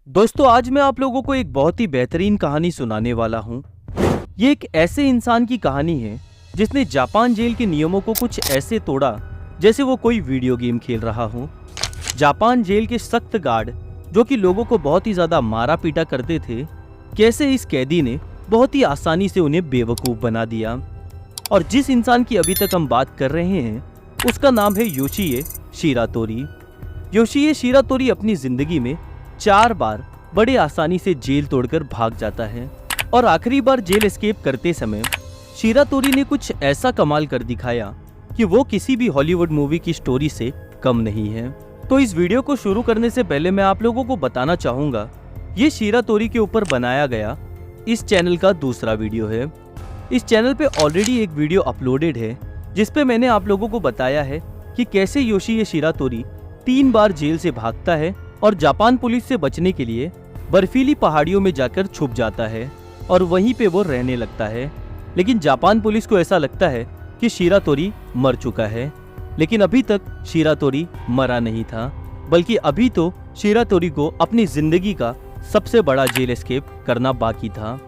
दोस्तों आज मैं आप लोगों को एक बहुत ही बेहतरीन कहानी सुनाने वाला हूँ। ये एक ऐसे इंसान की कहानी है जिसने जापान जेल के नियमों को कुछ ऐसे तोड़ा जैसे वो कोई वीडियो गेम खेल रहा हो। जापान जेल के सख्त गार्ड जो कि लोगों को बहुत ही ज्यादा मारा पीटा करते थे, कैसे इस कैदी ने बहुत ही आसानी से उन्हें बेवकूफ बना दिया। और जिस इंसान की अभी तक हम बात कर रहे हैं उसका नाम है योशिए शिरातोरी। योशिए शिरातोरी अपनी जिंदगी में 4 बार बड़े आसानी से जेल तोड़कर भाग जाता है और आखिरी बार जेल एस्केप करते समय शिरातोरी ने कुछ ऐसा कमाल कर दिखाया कि वो किसी भी हॉलीवुड मूवी की स्टोरी से कम नहीं है। तो इस वीडियो को शुरू करने से पहले मैं आप लोगों को बताना चाहूंगा, ये शिरातोरी के ऊपर बनाया गया इस चैनल का दूसरा वीडियो है। इस चैनल पे ऑलरेडी एक वीडियो अपलोडेड है जिसपे मैंने आप लोगों को बताया है कि कैसे योशिए शिरातोरी 3 बार जेल से भागता है और जापान पुलिस से बचने के लिए बर्फीली पहाड़ियों में जाकर छुप जाता है और वहीं पे वो रहने लगता है। लेकिन जापान पुलिस को ऐसा लगता है कि शिरातोरी मर चुका है, लेकिन अभी तक शिरातोरी मरा नहीं था, बल्कि अभी तो शिरातोरी को अपनी जिंदगी का सबसे बड़ा जेल एस्केप करना बाकी था।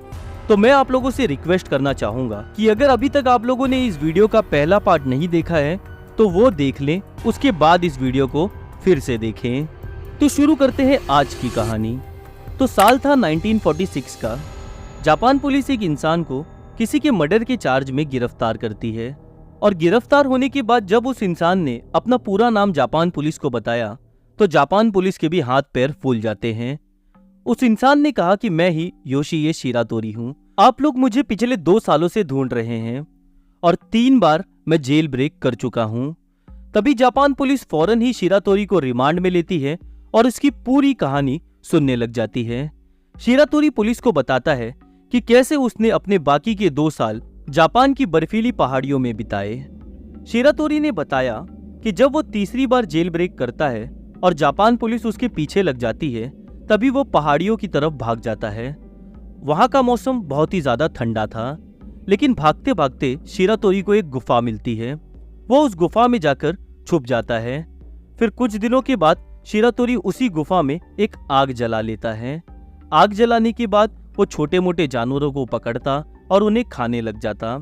तो मैं आप लोगों से रिक्वेस्ट करना चाहूंगा कि अगर अभी तक आप लोगों ने इस वीडियो का पहला पार्ट नहीं देखा है तो वो देख लें, उसके बाद इस वीडियो को फिर से देखें। तो शुरू करते हैं आज की कहानी। तो साल था 1946 का। जापान पुलिस एक इंसान को किसी के मर्डर के चार्ज में गिरफ्तार करती है और गिरफ्तार होने के बाद जब उस इंसान ने अपना पूरा नाम जापान पुलिस को बताया तो जापान पुलिस के भी हाथ पैर फूल जाते हैं। उस इंसान ने कहा कि मैं ही योशिए शिरातोरी हूँ, आप लोग मुझे पिछले 2 सालों से ढूंढ रहे हैं और 3 बार मैं जेल ब्रेक कर चुका हूँ। तभी जापान पुलिस फौरन ही शिरातोरी को रिमांड में लेती है और इसकी पूरी कहानी सुनने लग जाती है। शिरातोरी पुलिस को बताता है कि कैसे उसने अपने बाकी के 2 साल जापान की बर्फीली पहाड़ियों में बिताए। शिरातोरी ने बताया कि जब वो तीसरी बार जेल ब्रेक करता है और जापान पुलिस उसके पीछे लग जाती है, तभी वो पहाड़ियों की तरफ भाग जाता है। वहां का मौसम बहुत ही ज्यादा ठंडा था, लेकिन भागते भागते शिरातोरी को एक गुफा मिलती है। वो उस गुफा में जाकर छुप जाता है। फिर कुछ दिनों के बाद शिरातोरी उसी गुफा में एक आग जला लेता है। आग जलाने के बाद वो छोटे मोटे जानवरों को पकड़ता और उन्हें खाने लग जाता।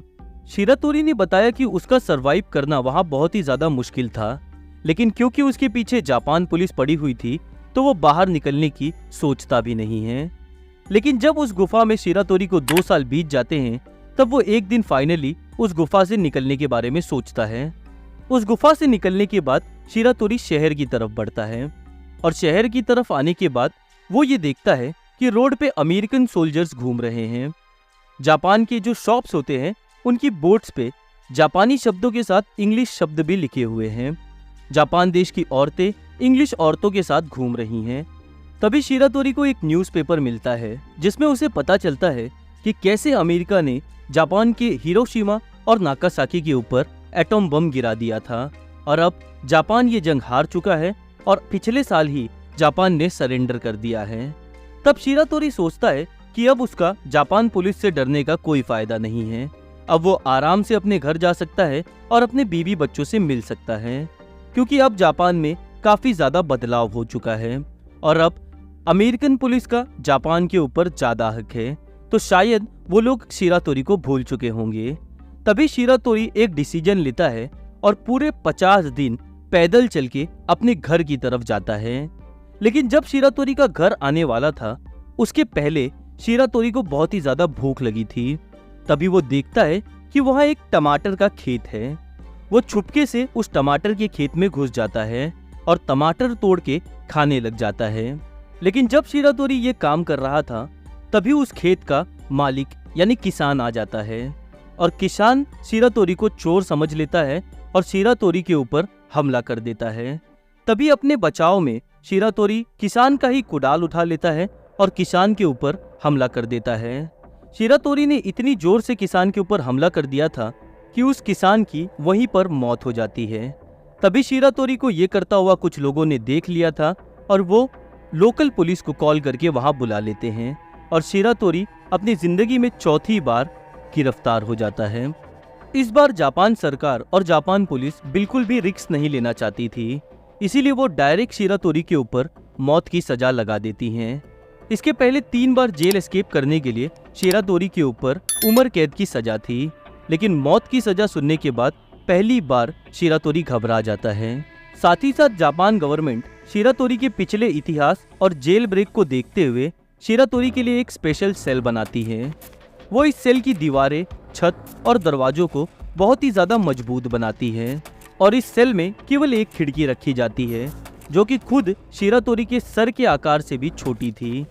शिरातोरी ने बताया कि उसका सरवाइव करना वहां बहुत ही ज्यादा मुश्किल था, लेकिन क्योंकि उसके पीछे जापान पुलिस पड़ी हुई थी तो वो बाहर निकलने की सोचता भी नहीं है। लेकिन जब उस गुफा में शिरातोरी को 2 साल बीत जाते हैं तब वो एक दिन फाइनली उस गुफा से निकलने के बारे में सोचता है। उस गुफा से निकलने के बाद शिरातोरी शहर की तरफ बढ़ता है और शहर की तरफ आने के बाद वो ये देखता है कि रोड पे अमेरिकन सोल्जर्स घूम रहे हैं। जापान के जो शॉप्स होते हैं उनकी बोर्ड्स पे जापानी शब्दों के साथ इंग्लिश शब्द भी लिखे हुए हैं। जापान देश की औरतें इंग्लिश औरतों के साथ घूम रही हैं। तभी शिरातोरी को एक न्यूज़पेपर मिलता है जिसमें उसे पता चलता है कि कैसे अमेरिका ने जापान के हिरोशिमा और नागासाकी के ऊपर एटॉम बम गिरा दिया था और अब जापान ये जंग हार चुका है और पिछले साल ही जापान ने सरेंडर कर दिया है। तब शिरातोरी सोचता है कि अब उसका जापान पुलिस से डरने का कोई फायदा नहीं है। अब वो आराम से अपने घर जा सकता है और अपने बीवी बच्चों से मिल सकता है, क्योंकि अब जापान में काफी ज्यादा बदलाव हो चुका है और अब अमेरिकन पुलिस का जापान के ऊपर ज्यादा हक है। तो शायद वो लोग शिरातोरी को भूल चुके होंगे। तभी शिरातोरी एक डिसीजन लेता है और पूरे 50 दिन पैदल चल के अपने घर की तरफ जाता है। लेकिन जब शिरातोरी का घर आने वाला था उसके पहले शिरातोरी को बहुत ही ज्यादा भूख लगी थी। तभी वो देखता है कि वहाँ एक टमाटर का खेत है। वो छुपके से उस टमाटर के खेत में घुस जाता है और टमाटर तोड़ के खाने लग जाता है। लेकिन जब शिरातोरी ये काम कर रहा था तभी उस खेत का मालिक यानी किसान आ जाता है और किसान शिरातोरी को चोर समझ लेता है और शिरातोरी के ऊपर हमला कर देता है। तभी अपने बचाव में शिरातोरी किसान का ही कुदाल उठा लेता है और किसान के ऊपर हमला कर देता है। शिरातोरी ने इतनी जोर से किसान के ऊपर हमला कर दिया था कि उस किसान की वहीं पर मौत हो जाती है। तभी शिरातोरी को ये करता हुआ कुछ लोगों ने देख लिया था और वो लोकल पुलिस को कॉल करके वहां बुला लेते हैं और शिरातोरी अपनी जिंदगी में चौथी बार गिरफ्तार हो जाता है। इस बार जापान सरकार और जापान पुलिस बिल्कुल भी रिस्क नहीं लेना चाहती थी, इसीलिए वो डायरेक्ट शिरातोरी के ऊपर मौत की सजा लगा देती हैं। इसके पहले 3 बार जेल एस्केप करने के लिए शिरातोरी के ऊपर उम्र कैद की सजा थी, लेकिन मौत की सजा सुनने के बाद पहली बार शिरातोरी घबरा जाता है। साथ ही साथ जापान गवर्नमेंट शिरातोरी के पिछले इतिहास और जेल ब्रेक को देखते हुए शिरातोरी के लिए एक स्पेशल सेल बनाती है। वो इस सेल की दीवारें, छत और दरवाजों को बहुत ही ज्यादा मजबूत बनाती है और इस सेल में केवल एक खिड़की रखी जाती है जो कि खुद शिरातोरी के सर के आकार से भी छोटी थी,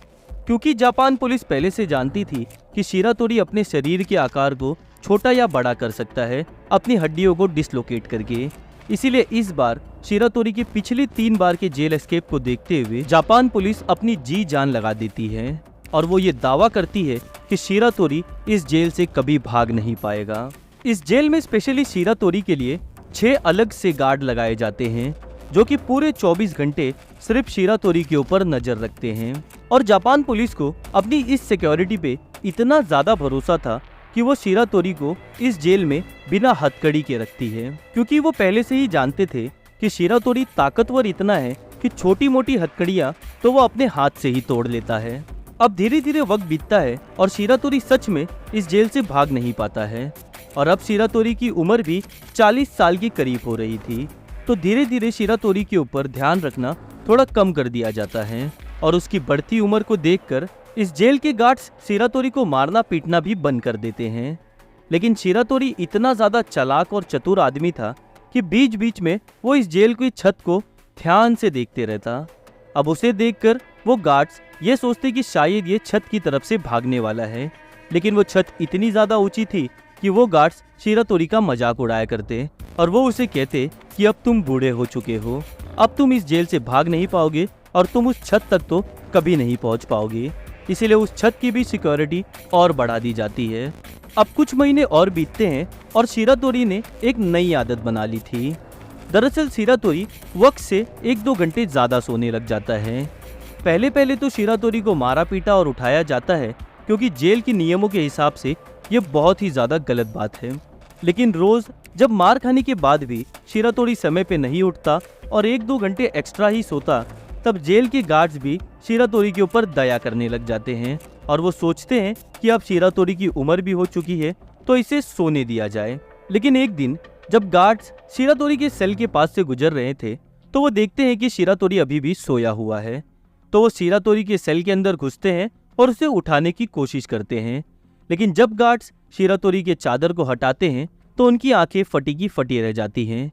क्योंकि जापान पुलिस पहले से जानती थी कि शिरातोरी अपने शरीर के आकार को छोटा या बड़ा कर सकता है अपनी हड्डियों को डिसलोकेट करके। इसीलिए इस बार शिरातोरी के पिछले 3 बार के जेल एस्केप को देखते हुए जापान पुलिस अपनी जी जान लगा देती है और वो ये दावा करती है कि शिरातोरी इस जेल से कभी भाग नहीं पाएगा। इस जेल में स्पेशली शिरातोरी के लिए 6 अलग से गार्ड लगाए जाते हैं जो कि पूरे 24 घंटे सिर्फ शिरातोरी के ऊपर नजर रखते हैं। और जापान पुलिस को अपनी इस सिक्योरिटी पे इतना ज्यादा भरोसा था कि वो शिरातोरी को इस जेल में बिना हथकड़ी के रखती है, क्योंकि वो पहले से ही जानते थे कि शिरातोरी ताकतवर इतना है कि छोटी मोटी हथकड़ियां तो वो अपने हाथ से ही तोड़ लेता है। अब धीरे धीरे वक्त बीतता है और शिरातोरी सच में इस जेल से भाग नहीं पाता है और अब शिरातोरी की उम्र भी 40 साल के करीब हो रही थी। तो धीरे धीरे शिरातोरी के ऊपर ध्यान रखना थोड़ा कम कर दिया जाता है और उसकी बढ़ती उम्र को देखकर इस जेल के गार्ड्स शिरातोरी को मारना पीटना भी बंद कर देते हैं। लेकिन शिरातोरी इतना ज्यादा चालाक और चतुर आदमी था कि बीच बीच में वो इस जेल की छत को ध्यान से देखते रहता। अब उसे देखकर वो गार्ड्स ये सोचते कि शायद ये छत की तरफ से भागने वाला है, लेकिन वो छत इतनी ज्यादा ऊंची थी कि वो गार्ड्स शिरातोरी का मजाक उड़ाया करते और वो उसे कहते कि अब तुम बूढ़े हो चुके हो, अब तुम इस जेल से भाग नहीं पाओगे और तुम उस छत तक तो कभी नहीं पहुंच पाओगे। इसीलिए उस छत की भी सिक्योरिटी और बढ़ा दी जाती है। अब कुछ महीने और बीतते हैं और शिरातोरी ने एक नई आदत बना ली थी। दरअसल शिरातोरी वक्त से 1-2 घंटे ज्यादा सोने लग जाता है। पहले पहले तो शिरातोरी को मारा पीटा और उठाया जाता है, क्योंकि जेल के नियमों के हिसाब से ये बहुत ही ज्यादा गलत बात है। लेकिन रोज जब मार खाने के बाद भी शिरातोरी समय पे नहीं उठता और 1-2 घंटे एक्स्ट्रा ही सोता, तब जेल के गार्ड्स भी शिरातोरी के ऊपर दया करने लग जाते हैं और वो सोचते हैं कि अब शिरातोरी की उम्र भी हो चुकी है तो इसे सोने दिया जाए। लेकिन एक दिन जब गार्ड्स शिरातोरी के सेल के पास से गुजर रहे थे तो वो देखते हैं कि शिरातोरी अभी भी सोया हुआ है। तो वो शिरातोरी के सेल के अंदर घुसते हैं और उसे उठाने की कोशिश करते हैं। लेकिन जब गार्ड्स शिरातोरी के चादर को हटाते हैं तो उनकी आंखें फटी की फटी रह जाती हैं,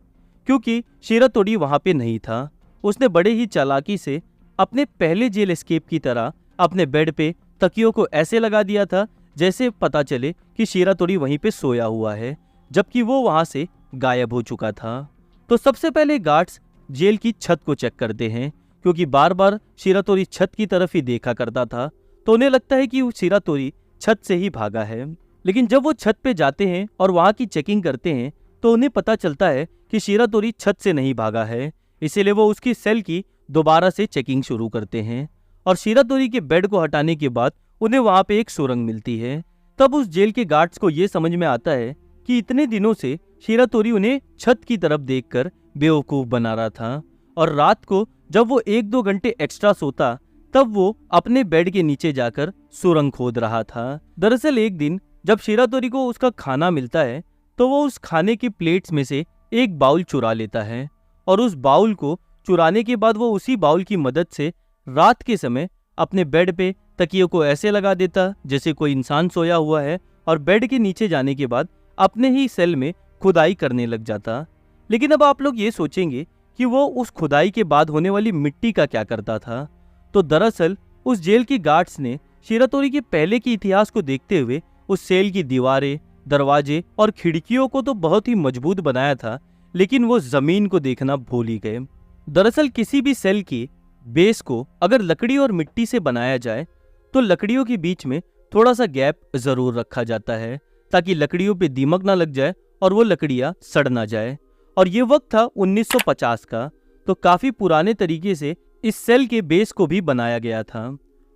क्योंकि शिरातोरी वहां पे नहीं था। उसने बड़े ही चालाकी से अपने पहले जेल एस्केप की तरह अपने बेड पे तकियों को ऐसे लगा दिया था जैसे पता चले कि शिरातोरी वहीं पे सोया हुआ है, जबकि वो वहां से गायब हो चुका था। तो सबसे पहले गार्ड्स जेल की छत को चेक करते हैं, क्योंकि बार बार शिरातोरी छत की तरफ ही देखा करता था, तो उन्हें लगता है कि शिरातोरी छत से ही भागा है। लेकिन जब वो छत पे जाते हैं और वहां की चेकिंग करते हैं तो उन्हें पता चलता है कि शिरातोरी छत से नहीं भागा है। इसीलिए वो उसकी सेल की दोबारा से चेकिंग शुरू करते हैं और शिरातोरी के बेड को हटाने के बाद उन्हें वहां पे एक सुरंग मिलती है। तब उस जेल के गार्ड्स को ये समझ में आता है कि इतने दिनों से शिरातोरी उन्हें छत की तरफ देखकर बेवकूफ बना रहा था और रात को जब वो 1-2 घंटे एक्स्ट्रा सोता तब वो अपने बेड के नीचे जाकर सुरंग खोद रहा था। दरअसल एक दिन जब शिरातोरी को उसका खाना मिलता है तो वो उस खाने की प्लेट्स में से एक बाउल चुरा लेता है और उस बाउल को चुराने के बाद वो उसी बाउल की मदद से रात के समय अपने बेड पे तकियों को ऐसे लगा देता जैसे कोई इंसान सोया हुआ है और बेड के नीचे जाने के बाद अपने ही सेल में खुदाई करने लग जाता। लेकिन अब आप लोग ये सोचेंगे कि वो उस खुदाई के बाद होने वाली मिट्टी का क्या करता था। तो दरअसल उस जेल के गार्ड्स ने शिरातोरी के पहले के इतिहास को देखते हुए उस सेल की दीवारें, दरवाजे और खिड़कियों को तो बहुत ही मजबूत बनाया था, लेकिन वो जमीन को देखना भूल ही गए। दरअसल किसी भी सेल की बेस को अगर लकड़ी और मिट्टी से बनाया जाए तो लकड़ियों के बीच में थोड़ा सा गैप जरूर रखा जाता है ताकि लकड़ियों पे दीमक ना लग जाए और वो लकड़ियां सड़ ना जाए। और ये वक्त था 1950 का, तो काफी पुराने तरीके से इस सेल के बेस को भी बनाया गया था।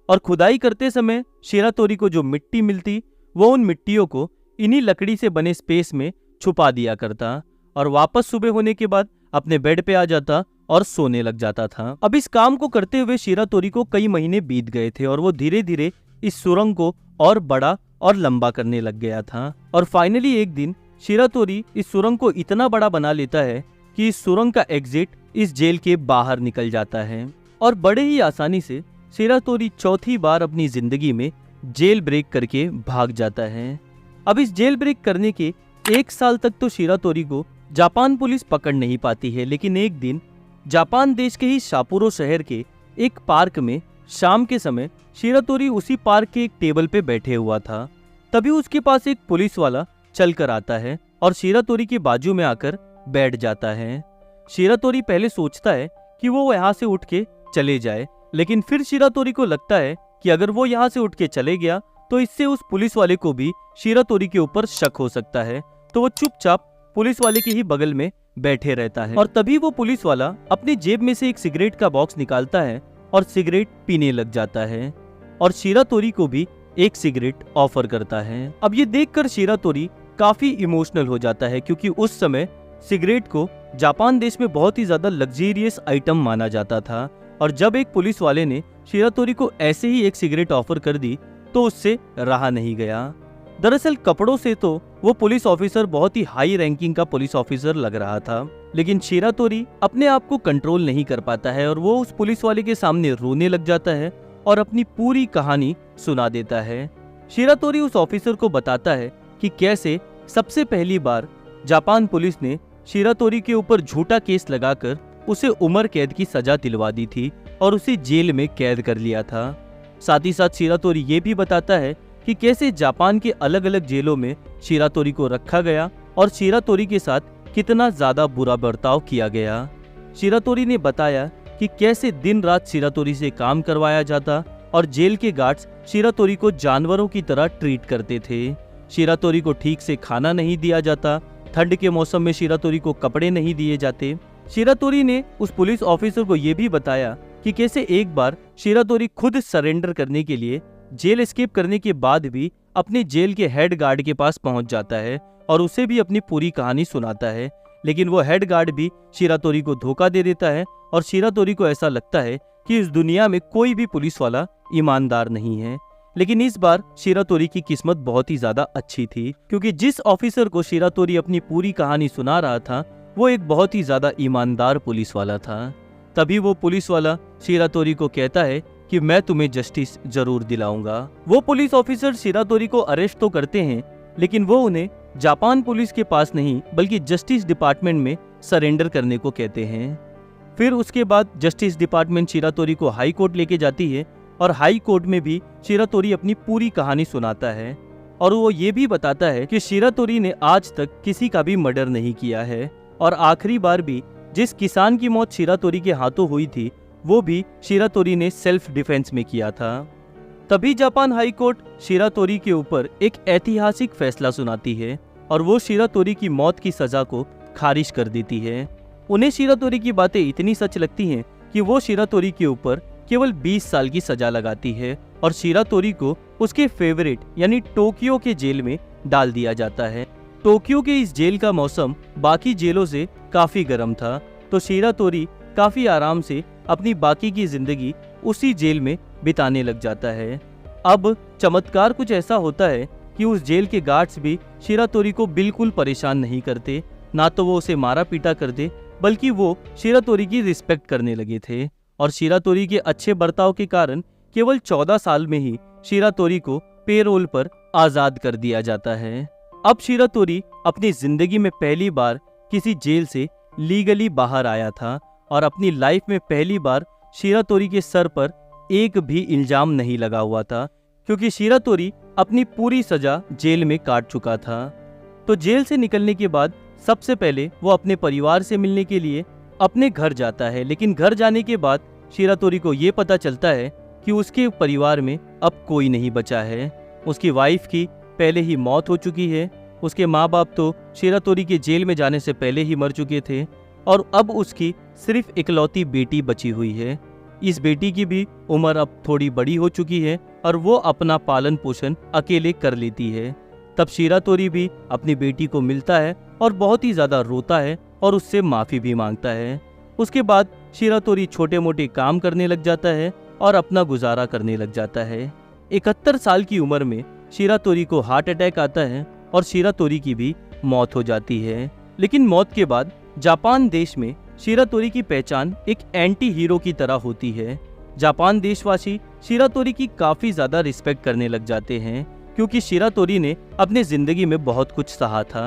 और खुदाई करते समय शिरातोरी को जो मिट्टी मिलती वो उन मिट्टियों को इन्हीं लकड़ी से बने स्पेस में छुपा दिया करता और वापस सुबह होने के बाद अपने बेड पे आ जाता और सोने लग जाता था। अब इस काम को करते हुए शिरातोरी को कई महीने बीत गए थे और वो धीरे धीरे इस सुरंग को और बड़ा और लंबा करने लग गया था। और फाइनली एक दिन शिरातोरी इस सुरंग को इतना बड़ा बना लेता है कि इस सुरंग का एग्जिट इस जेल के बाहर निकल जाता है और बड़े ही आसानी से शिरातोरी चौथी बार अपनी जिंदगी में जेल ब्रेक करके भाग जाता है। अब इस जेल ब्रेक करने के 1 साल तक तो शिरातोरी को जापान पुलिस पकड़ नहीं पाती है, लेकिन एक दिन जापान देश के ही सापुरो शहर के एक पार्क में शाम के समय शिरातोरी उसी पार्क के एक टेबल पे बैठे हुआ था। तभी उसके पास एक पुलिस वाला चल कर आता है और शिरातोरी के बाजू में आकर बैठ जाता है। शिरातोरी पहले सोचता है कि वो यहाँ से उठ के चले जाए, लेकिन फिर शिरातोरी को लगता है कि अगर वो यहाँ से उठ के चले गया तो इससे उस पुलिस वाले को भी शिरातोरी के ऊपर शक हो सकता है। तो वो चुपचाप पुलिस वाले के ही बगल में बैठे रहता है और तभी वो पुलिस वाला अपनी जेब में से एक सिगरेट का बॉक्स निकालता है और सिगरेट पीने लग जाता है और शिरातोरी को भी एक सिगरेट ऑफर करता है। अब ये देखकर शिरातोरी काफी इमोशनल हो जाता है, क्योंकि उस समय सिगरेट को जापान देश में बहुत ही ज्यादा लग्जरियस आइटम माना जाता था और जब एक पुलिस वाले ने शिरातोरी को ऐसे ही एक सिगरेट ऑफर कर दी तो उससे रहा नहीं गया। दरअसल कपड़ों से तो वो पुलिस ऑफिसर बहुत ही हाई रैंकिंग का पुलिस ऑफिसर लग रहा था, लेकिन शिरातोरी अपने आप को कंट्रोल नहीं कर पाता है और वो उस पुलिस वाले के सामने रोने लग जाता है और अपनी पूरी कहानी सुना देता है। शिरातोरी उस ऑफिसर को बताता है कि कैसे सबसे पहली बार जापान पुलिस ने शिरातोरी के ऊपर झूठा केस लगाकर उसे उम्र कैद की सजा दिलवा दी थी और उसे जेल में कैद कर लिया था। साथ ही साथ शिरातोरी ये भी बताता है कि कैसे जापान के अलग अलग जेलों में शिरातोरी को रखा गया और शिरातोरी के साथ कितना ज्यादा बुरा बर्ताव किया गया। शिरातोरी ने बताया कि कैसे दिन रात शिरातोरी से काम करवाया जाता और जेल के गार्ड्स शिरातोरी को जानवरों की तरह ट्रीट करते थे। शिरातोरी को ठीक से खाना नहीं दिया जाता, ठंड के मौसम में शिरातोरी को कपड़े नहीं दिए जाते। शिरातोरी ने उस पुलिस ऑफिसर को यह भी बताया कि कैसे एक बार शिरातोरी खुद सरेंडर करने के लिए जेल एस्केप करने के बाद भी अपने जेल के हेड गार्ड के पास पहुंच जाता है और उसे भी अपनी पूरी कहानी सुनाता है, लेकिन वो हेड गार्ड भी शिरातोरी को धोखा दे देता है और शिरातोरी को ऐसा लगता है कि इस दुनिया में कोई भी पुलिस वाला ईमानदार नहीं है। लेकिन इस बार शिरातोरी की किस्मत बहुत ही ज्यादा अच्छी थी, क्योंकि जिस ऑफिसर को शिरातोरी अपनी पूरी कहानी सुना रहा था वो एक बहुत ही ज्यादा ईमानदार पुलिस वाला था। तभी वो पुलिस वाला शिरातोरी को कहता है कि मैं तुम्हें जस्टिस जरूर दिलाऊंगा। वो पुलिस ऑफिसर शिरातोरी को अरेस्ट तो करते हैं, लेकिन वो उन्हें जापान पुलिस के पास नहीं बल्कि जस्टिस डिपार्टमेंट में सरेंडर करने को कहते हैं। फिर उसके बाद जस्टिस डिपार्टमेंट शिरातोरी को हाई कोर्ट लेके जाती है और हाई कोर्ट में भी शिरातोरी अपनी पूरी कहानी सुनाता है और वो ये भी बताता है कि शिरातोरी ने आज तक किसी का भी मर्डर नहीं किया है और आखिरी बार भी जिस किसान की मौत शिरातोरी के हाथों हुई थी वो भी शिरातोरी ने सेल्फ डिफेंस में किया था। तभी जापान हाई कोर्ट शिरातोरी के ऊपर एक ऐतिहासिक फैसला सुनाती है और वो शिरातोरी की मौत की सजा को खारिज कर देती है। उन्हें शिरातोरी की बातें इतनी सच लगती हैं कि वो शिरातोरी के ऊपर केवल 20 साल की सजा लगाती है और शिरातोरी को उसके फेवरेट यानी टोक्यो के जेल में डाल दिया जाता है। टोक्यो के इस जेल का मौसम बाकी जेलों से काफी गर्म था, तो शिरातोरी काफी आराम से अपनी बाकी की जिंदगी उसी जेल में बिताने लग जाता है। अब चमत्कार कुछ ऐसा होता है कि उस जेल के गार्ड्स भी शिरातोरी को बिल्कुल परेशान नहीं करते, ना तो वो उसे मारा पीटा करते बल्कि वो शिरातोरी की रिस्पेक्ट करने लगे थे और शिरातोरी के अच्छे बर्ताव के कारण केवल 14 साल में ही शिरातोरी को पेरोल पर आजाद कर दिया जाता है। अब शिरातोरी अपनी जिंदगी में पहली बार किसी जेल से लीगली बाहर आया था और अपनी लाइफ में पहली बार शिरातोरी के सर पर एक भी इल्जाम नहीं लगा हुआ था, क्योंकि शिरातोरी अपनी पूरी सजा जेल में काट चुका था। तो जेल से निकलने के बाद सबसे पहले वो अपने परिवार से मिलने के लिए अपने घर जाता है, लेकिन घर जाने के बाद शिरातोरी को ये पता चलता है कि उसके परिवार में अब कोई नहीं बचा है। उसकी वाइफ की पहले ही मौत हो चुकी है, उसके माँ बाप तो शिरातोरी के जेल में जाने से पहले ही मर चुके थे और अब उसकी सिर्फ इकलौती बेटी बची हुई है। इस बेटी की भी उम्र अब थोड़ी बड़ी हो चुकी है और वो अपना पालन पोषण अकेले कर लेती है। तब शिरातोरी भी अपनी बेटी को मिलता है और बहुत ही ज्यादा रोता है और उससे माफी भी मांगता है। उसके बाद शिरातोरी छोटे मोटे काम करने लग जाता है और अपना गुजारा करने लग जाता है। 71 साल की उम्र में शिरातोरी को हार्ट अटैक आता है और शिरातोरी की भी मौत हो जाती है। लेकिन मौत के बाद जापान देश में शिरातोरी की पहचान एक एंटी हीरो की तरह होती है। जापान देशवासी शिरातोरी की काफी ज्यादा रिस्पेक्ट करने लग जाते हैं, क्योंकि शिरातोरी ने अपने जिंदगी में बहुत कुछ सहा था।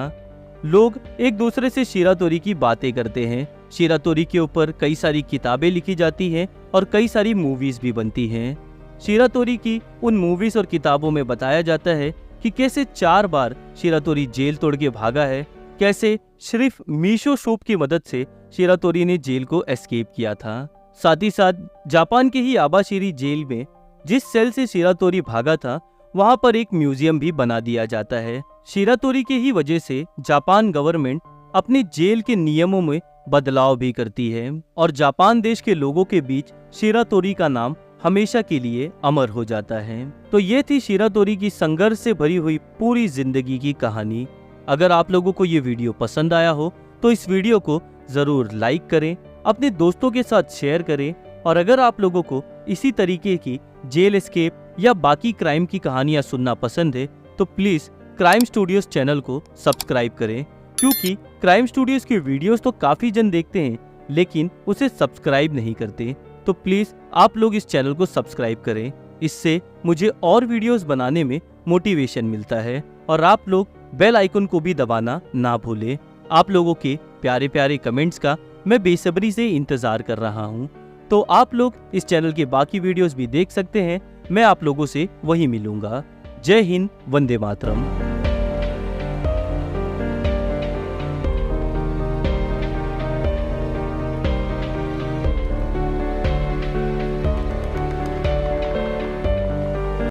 लोग एक दूसरे से शिरातोरी की बातें करते हैं। शिरातोरी के ऊपर कई सारी किताबें लिखी जाती हैं और कई सारी मूवीज भी बनती हैं। शिरातोरी की उन मूवीज और किताबों में बताया जाता है कि कैसे 4 बार शिरातोरी जेल तोड़ के भागा है, कैसे सिर्फ मीशो शॉप की मदद से शिरातोरी ने जेल को एस्केप किया था। साथ ही साथ जापान के ही आबाशिरी जेल में जिस सेल से शिरातोरी भागा था, वहां पर एक म्यूजियम भी बना दिया जाता है। शिरातोरी के ही वजह से जापान गवर्नमेंट अपने जेल के नियमों में बदलाव भी करती है और जापान देश के लोगों के बीच शिरातोरी का नाम हमेशा के लिए अमर हो जाता है। तो ये थी शिरातोरी की संघर्ष से भरी हुई पूरी जिंदगी की कहानी। अगर आप लोगों को ये वीडियो पसंद आया हो तो इस वीडियो को जरूर लाइक करें, अपने दोस्तों के साथ शेयर करें, और अगर आप लोगों को इसी तरीके की जेल एस्केप या बाकी क्राइम की कहानियां सुनना पसंद है तो प्लीज क्राइम स्टूडियोज चैनल को सब्सक्राइब करें, क्योंकि क्राइम स्टूडियोज की वीडियोस तो काफी जन देखते हैं लेकिन उसे सब्सक्राइब नहीं करते। तो प्लीज आप लोग इस चैनल को सब्सक्राइब करें, इससे मुझे और वीडियोस बनाने में मोटिवेशन मिलता है। और आप लोग बेल आइकन को भी दबाना ना भूलें। आप लोगों के प्यारे प्यारे कमेंट्स का मैं बेसब्री से इंतजार कर रहा हूँ। तो आप लोग इस चैनल के बाकी वीडियोस भी देख सकते हैं। मैं आप लोगों से वहीं मिलूंगा। जय हिंद, वंदे मातरम।